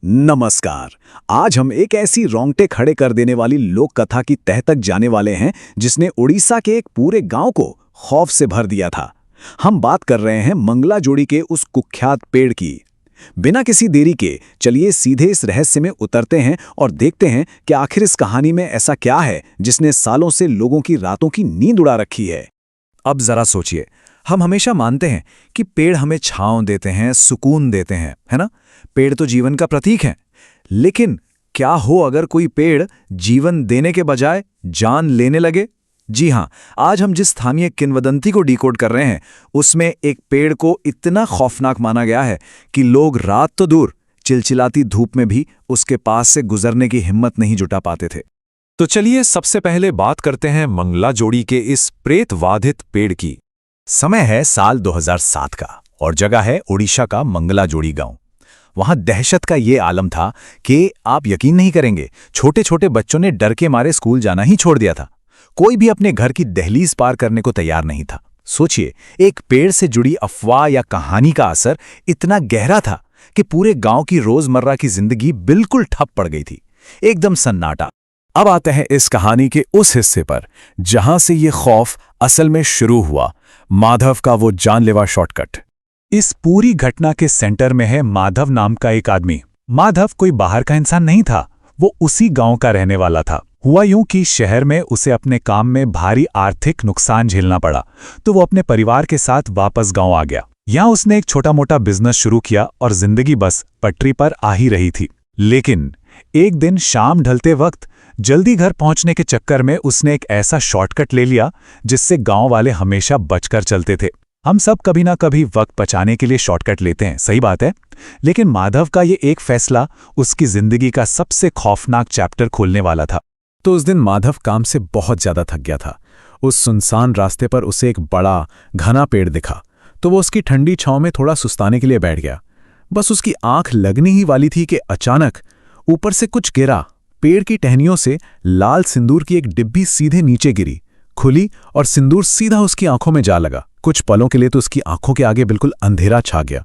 नमस्कार। आज हम एक ऐसी रोंगटे खड़े कर देने वाली लोक कथा की तह तक जाने वाले हैं जिसने उड़ीसा के एक पूरे गांव को खौफ से भर दिया था। हम बात कर रहे हैं मंगला जोड़ी के उस कुख्यात पेड़ की। बिना किसी देरी के चलिए सीधे इस रहस्य में उतरते हैं और देखते हैं कि आखिर इस कहानी में ऐसा क्या है जिसने सालों से लोगों की रातों की नींद उड़ा रखी है। अब जरा सोचिए, हम हमेशा मानते हैं कि पेड़ हमें छांव देते हैं, सुकून देते हैं, है ना? पेड़ तो जीवन का प्रतीक है। लेकिन क्या हो अगर कोई पेड़ जीवन देने के बजाय जान लेने लगे? जी हां, आज हम जिस स्थानीय किंवदंती को डिकोड कर रहे हैं, उसमें एक पेड़ को इतना खौफनाक माना गया है कि लोग रात तो दूर, चिलचिलाती धूप में भी उसके पास से गुजरने की हिम्मत नहीं जुटा पाते थे। तो चलिए सबसे पहले बात करते हैं मंगला जोड़ी के इस प्रेतवाधित पेड़ की। समय है साल 2007 का और जगह है ओडिशा का मंगला जोड़ी गांव। वहां दहशत का ये आलम था कि आप यकीन नहीं करेंगे, छोटे छोटे बच्चों ने डर के मारे स्कूल जाना ही छोड़ दिया था। कोई भी अपने घर की दहलीज पार करने को तैयार नहीं था। सोचिए, एक पेड़ से जुड़ी अफवाह या कहानी का असर इतना गहरा था कि पूरे गांव की रोजमर्रा की जिंदगी बिल्कुल ठप पड़ गई थी, एकदम सन्नाटा। अब आते हैं इस कहानी के उस हिस्से पर जहां से ये खौफ असल में शुरू हुआ, माधव का वो जानलेवा शॉर्टकट। इस पूरी घटना के सेंटर में है माधव नाम का एक आदमी। माधव कोई बाहर का इंसान नहीं था, वो उसी गांव का रहने वाला था। हुआ यूं कि शहर में उसे अपने काम में भारी आर्थिक नुकसान झेलना पड़ा, तो वो अपने परिवार के साथ वापस गांव आ गया। यहां उसने एक छोटा मोटा बिजनेस शुरू किया और जिंदगी बस पटरी पर आ ही रही थी। लेकिन एक दिन शाम ढलते वक्त जल्दी घर पहुंचने के चक्कर में उसने एक ऐसा शॉर्टकट ले लिया जिससे गांव वाले हमेशा बचकर चलते थे। हम सब कभी ना कभी वक्त बचाने के लिए शॉर्टकट लेते हैं, सही बात है। लेकिन माधव का ये एक फैसला उसकी जिंदगी का सबसे खौफनाक चैप्टर खोलने वाला था। तो उस दिन माधव काम से बहुत ज्यादा थक गया था। उस सुनसान रास्ते पर उसे एक बड़ा घना पेड़ दिखा, तो वो उसकी ठंडी छांव में थोड़ा सुस्ताने के लिए बैठ गया। बस उसकी आंख लगने ही वाली थी कि अचानक ऊपर से कुछ गिरा। पेड़ की टहनियों से लाल सिंदूर की एक डिब्बी सीधे नीचे गिरी, खुली और सिंदूर सीधा उसकी आंखों में जा लगा। कुछ पलों के लिए तो उसकी आंखों के आगे बिल्कुल अंधेरा छा गया।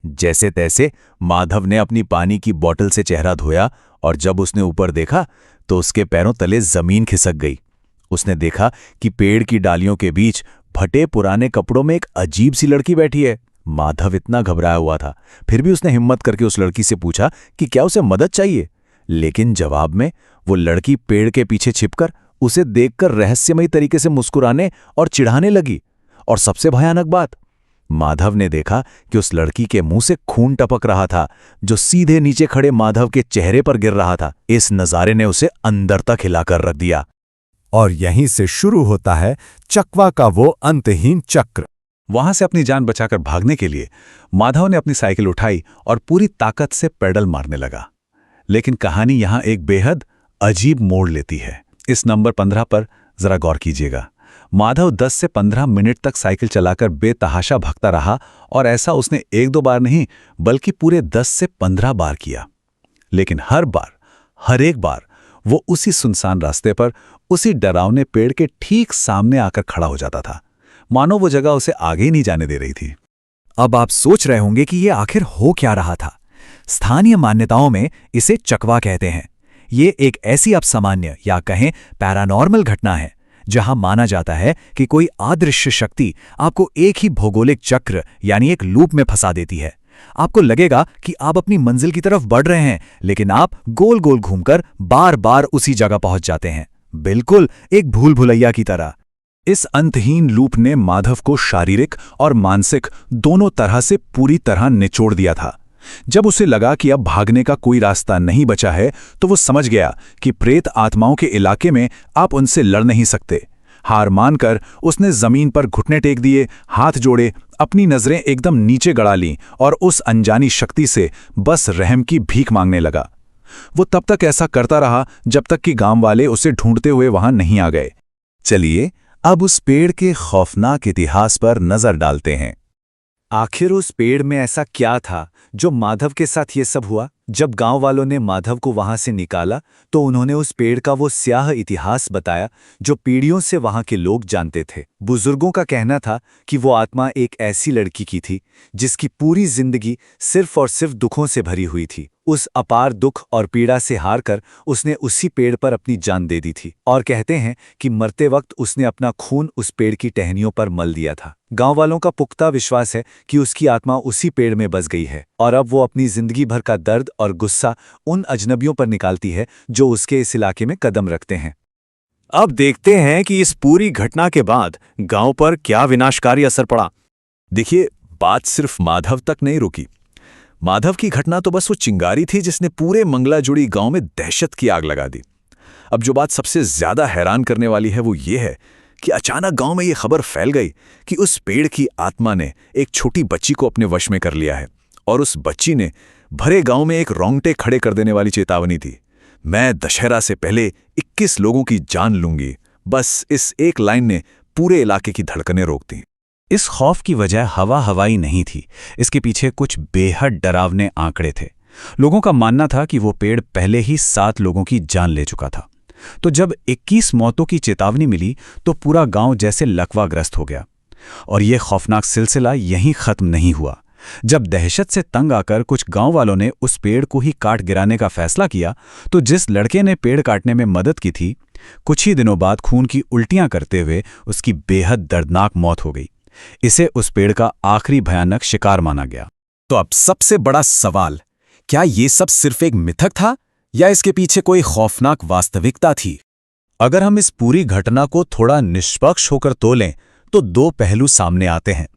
जैसे तैसे माधव ने अपनी पानी की बोतल से चेहरा धोया और जब उसने ऊपर देखा तो उसके पैरों तले जमीन खिसक गई। उसने देखा कि पेड़ की डालियों के बीच फटे पुराने कपड़ों में एक अजीब सी लड़की बैठी है। माधव इतना घबराया हुआ था, फिर भी उसने हिम्मत करके उस लड़की से पूछा कि क्या उसे मदद चाहिए। लेकिन जवाब में वो लड़की पेड़ के पीछे छिपकर उसे देखकर रहस्यमयी तरीके से मुस्कुराने और चिढ़ाने लगी। और सबसे भयानक बात, माधव ने देखा कि उस लड़की के मुंह से खून टपक रहा था, जो सीधे नीचे खड़े माधव के चेहरे पर गिर रहा था। इस नजारे ने उसे अंदर तक हिलाकर रख दिया। और यहीं से शुरू होता है चकवा का वो अंतहीन चक्र। वहां से अपनी जान बचाकर भागने के लिए माधव ने अपनी साइकिल उठाई और पूरी ताकत से पेडल मारने लगा। लेकिन कहानी यहां एक बेहद अजीब मोड़ लेती है। इस नंबर 15 पर जरा गौर कीजिएगा। माधव 10 से 15 मिनट तक साइकिल चलाकर बेतहाशा भगता रहा और ऐसा उसने एक दो बार नहीं बल्कि पूरे 10 से 15 बार किया। लेकिन हर एक बार वो उसी सुनसान रास्ते पर, उसी डरावने पेड़ के ठीक सामने आकर खड़ा हो जाता था, मानो वो जगह उसे आगे ही नहीं जाने दे रही थी। अब आप सोच रहे होंगे कि ये आखिर हो क्या रहा था। स्थानीय मान्यताओं में इसे चकवा कहते हैं। ये एक ऐसी असामान्य या कहें पैरानॉर्मल घटना है जहां माना जाता है कि कोई अदृश्य शक्ति आपको एक ही भौगोलिक चक्र यानी एक लूप में फंसा देती है। आपको लगेगा कि आप अपनी मंजिल की तरफ बढ़ रहे हैं, लेकिन आप गोल गोल घूमकर बार बार उसी जगह पहुंच जाते हैं, बिल्कुल एक भूल भुलैया की तरह। इस अंतहीन लूप ने माधव को शारीरिक और मानसिक दोनों तरह से पूरी तरह निचोड़ दिया था। जब उसे लगा कि अब भागने का कोई रास्ता नहीं बचा है, तो वो समझ गया कि प्रेत आत्माओं के इलाके में आप उनसे लड़ नहीं सकते। हार मानकर उसने जमीन पर घुटने टेक दिए, हाथ जोड़े, अपनी नजरें एकदम नीचे गड़ा लीं और उस अनजानी शक्ति से बस रहम की भीख मांगने लगा। वो तब तक ऐसा करता रहा जब तक कि गांव वाले उसे ढूंढते हुए वहां नहीं आ गए। चलिए अब उस पेड़ के खौफनाक इतिहास पर नजर डालते हैं। आखिर उस पेड़ में ऐसा क्या था जो माधव के साथ ये सब हुआ? जब गांव वालों ने माधव को वहां से निकाला तो उन्होंने उस पेड़ का वो स्याह इतिहास बताया जो पीढ़ियों से वहां के लोग जानते थे। बुजुर्गों का कहना था कि वो आत्मा एक ऐसी लड़की की थी जिसकी पूरी जिंदगी सिर्फ और सिर्फ दुखों से भरी हुई थी। उस अपार दुख और पीड़ा से हारकर उसने उसी पेड़ पर अपनी जान दे दी थी और कहते हैं कि मरते वक्त उसने अपना खून उस पेड़ की टहनियों पर मल दिया था। गांव वालों का पुख्ता विश्वास है कि उसकी आत्मा उसी पेड़ में बस गई है और अब वो अपनी जिंदगी भर का दर्द और गुस्सा उन अजनबियों पर निकालती है जो उसके इस इलाके में कदम रखते हैं। अब देखते हैं कि इस पूरी घटना के बाद गांव पर क्या विनाशकारी असर पड़ा। देखिए, बात सिर्फ माधव तक नहीं रुकी। माधव की घटना तो बस वो चिंगारी थी जिसने पूरे मंगलाजुड़ी गांव में दहशत की आग लगा दी। अब जो बात सबसे ज्यादा हैरान करने वाली है वो ये है कि अचानक गांव में ये खबर फैल गई कि उस पेड़ की आत्मा ने एक छोटी बच्ची को अपने वश में कर लिया है और उस बच्ची ने भरे गांव में एक रोंगटे खड़े कर देने वाली चेतावनी दी। मैं दशहरा से पहले 21 लोगों की जान लूंगी। बस इस एक लाइन ने पूरे इलाके की धड़कनें रोक दी। इस खौफ की वजह हवाई नहीं थी, इसके पीछे कुछ बेहद डरावने आंकड़े थे। लोगों का मानना था कि वो पेड़ पहले ही 7 लोगों की जान ले चुका था। तो जब 21 मौतों की चेतावनी मिली तो पूरा गांव जैसे लकवाग्रस्त हो गया। और यह खौफनाक सिलसिला यहीं खत्म नहीं हुआ। जब दहशत से तंग आकर कुछ गांव वालों ने उस पेड़ को ही काट गिराने का फैसला किया तो जिस लड़के ने पेड़ काटने में मदद की थी, कुछ ही दिनों बाद खून की उल्टियां करते हुए उसकी बेहद दर्दनाक मौत हो गई। इसे उस पेड़ का आखिरी भयानक शिकार माना गया। तो अब सबसे बड़ा सवाल, क्या ये सब सिर्फ एक मिथक था या इसके पीछे कोई खौफनाक वास्तविकता थी? अगर हम इस पूरी घटना को थोड़ा निष्पक्ष होकर तोलें तो 2 पहलू सामने आते हैं।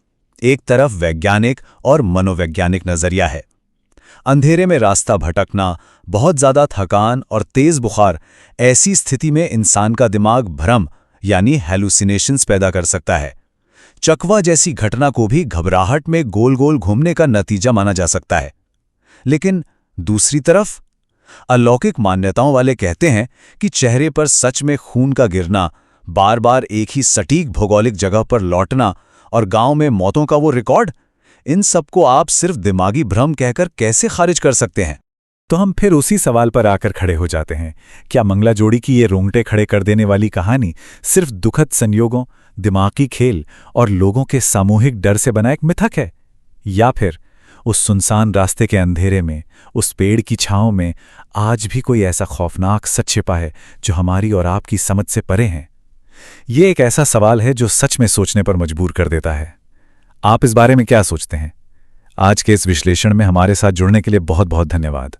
एक तरफ वैज्ञानिक और मनोवैज्ञानिक नजरिया है। अंधेरे में रास्ता भटकना, बहुत ज्यादा थकान और तेज बुखार, ऐसी स्थिति में इंसान का दिमाग भ्रम यानी हैलुसिनेशंस पैदा कर सकता है। चकवा जैसी घटना को भी घबराहट में गोल गोल घूमने का नतीजा माना जा सकता है। लेकिन दूसरी तरफ अलौकिक मान्यताओं वाले कहते हैं कि चेहरे पर सच में खून का गिरना, बार बार एक ही सटीक भौगोलिक जगह पर लौटना और गांव में मौतों का वो रिकॉर्ड, इन सबको आप सिर्फ दिमागी भ्रम कहकर कैसे खारिज कर सकते हैं? तो हम फिर उसी सवाल पर आकर खड़े हो जाते हैं, क्या मंगला जोड़ी की ये रोंगटे खड़े कर देने वाली कहानी सिर्फ दुखद संयोगों, दिमागी खेल और लोगों के सामूहिक डर से बना एक मिथक है, या फिर उस सुनसान रास्ते के अंधेरे में, उस पेड़ की छांव में आज भी कोई ऐसा खौफनाक सच छिपा है जो हमारी और आपकी समझ से परे हैं? ये एक ऐसा सवाल है जो सच में सोचने पर मजबूर कर देता है। आप इस बारे में क्या सोचते हैं? आज के इस विश्लेषण में हमारे साथ जुड़ने के लिए बहुत बहुत धन्यवाद।